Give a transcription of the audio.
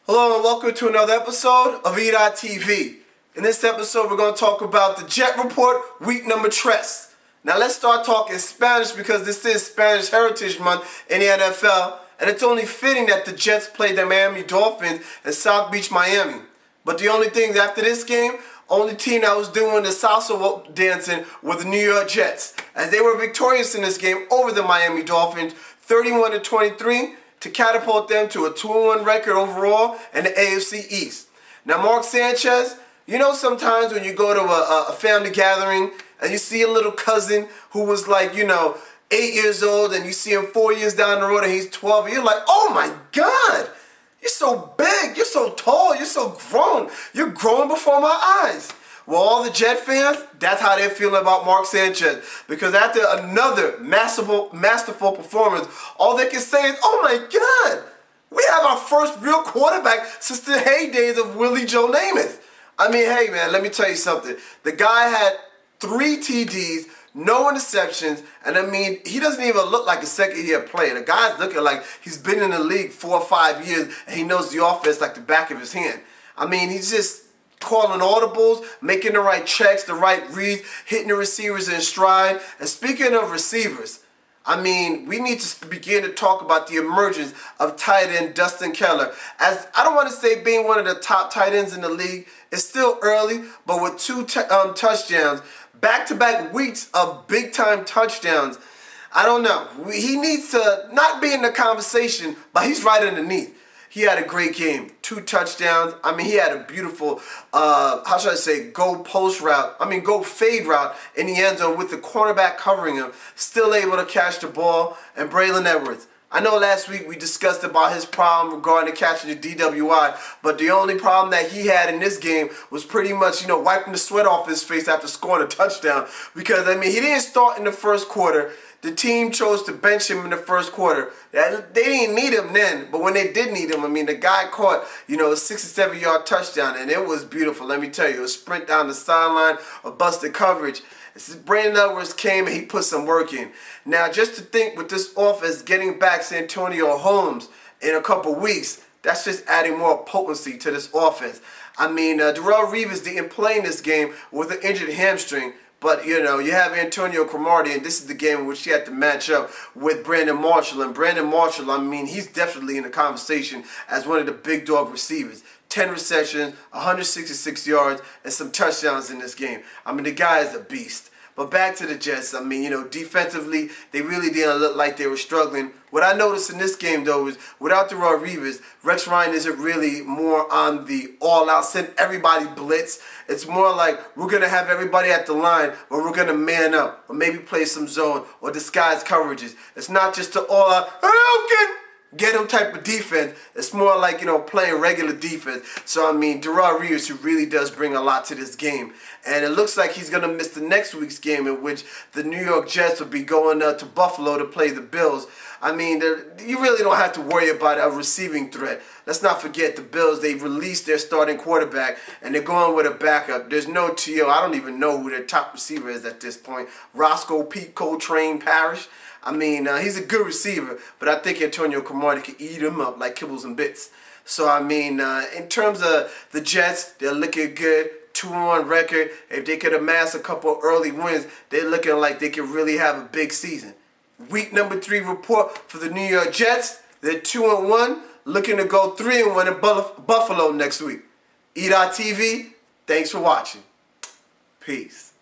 Hello and welcome to another episode of E.TV. In this episode, we're going to talk about the Jet Report week number tres. Now let's start talking Spanish because this is Spanish Heritage Month in the NFL, and it's only fitting that the Jets played the Miami Dolphins in South Beach, Miami. But the only thing after this game, only team that was doing the salsa dancing were the New York Jets, as they were victorious in this game over the Miami Dolphins, 31-23. To catapult them to a 2-1 record overall in the AFC East. Now, Mark Sanchez, you know sometimes when you go to a family gathering and you see a little cousin who was 8 years old and you see him 4 years down the road and he's 12, and you're like, oh my God, you're so big, you're so tall, you're so grown, you're growing before my eyes. Well, all the Jet fans, that's how they're feeling about Mark Sanchez. Because after another masterful performance, all they can say is, oh my God, we have our first real quarterback since the heydays of Willie Joe Namath. I mean, hey man, let me tell you something. The guy had 3 TDs, no interceptions, and I mean, he doesn't even look like a second-year player. The guy's looking like he's been in the league 4 or 5 years, and he knows the offense like the back of his hand. I mean, he's just calling audibles, making the right checks, the right reads, hitting the receivers in stride. And speaking of receivers, I mean, we need to begin to talk about the emergence of tight end Dustin Keller. As I don't want to say being one of the top tight ends in the league, it's still early, but with 2 touchdowns, back-to-back weeks of big-time touchdowns, I don't know. He needs to not be in the conversation, but he's right underneath. He had a great game, 2 touchdowns. I mean, he had a beautiful, go fade route in the end zone with the cornerback covering him, still able to catch the ball. And Braylon Edwards, I know last week we discussed about his problem regarding catching the DWI, but the only problem that he had in this game was pretty much, wiping the sweat off his face after scoring a touchdown. Because, I mean, he didn't start in the first quarter. The team chose to bench him in the first quarter. They didn't need him then, but when they did need him, I mean, the guy caught, a 67-yard touchdown, and it was beautiful. Let me tell you, a sprint down the sideline, a busted coverage. Braylon Edwards came and he put some work in. Now, just to think with this offense getting back Santonio Holmes in a couple weeks, that's just adding more potency to this offense. I mean, Darrelle Revis didn't play in this game with an injured hamstring. But, you have Antonio Cromartie, and this is the game in which he had to match up with Brandon Marshall. And Brandon Marshall, I mean, he's definitely in the conversation as one of the big dog receivers. 10 receptions, 166 yards, and some touchdowns in this game. I mean, the guy is a beast. But back to the Jets, I mean, defensively, they really didn't look like they were struggling. What I noticed in this game, though, is without Darrelle Revis, Rex Ryan isn't really more on the all-out, send everybody blitz. It's more like we're going to have everybody at the line, but we're going to man up, or maybe play some zone, or disguise coverages. It's not just the all-out, get him type of defense. It's more like, playing regular defense. So, I mean, Darrelle Revis, who really does bring a lot to this game. And it looks like he's going to miss the next week's game in which the New York Jets will be going to Buffalo to play the Bills. I mean, you really don't have to worry about a receiving threat. Let's not forget the Bills, they released their starting quarterback, and they're going with a backup. There's no T.O. I don't even know who their top receiver is at this point. Roscoe Pete Coltrane Parrish. I mean, he's a good receiver, but I think Antonio Cromartie can eat him up like kibbles and bits. So, I mean, in terms of the Jets, they're looking good. 2-1 record. If they could amass a couple early wins, they're looking like they could really have a big season. Week number 3 report for the New York Jets. They're 2-1, looking to go 3-1 in Buffalo next week. E.TV, thanks for watching. Peace.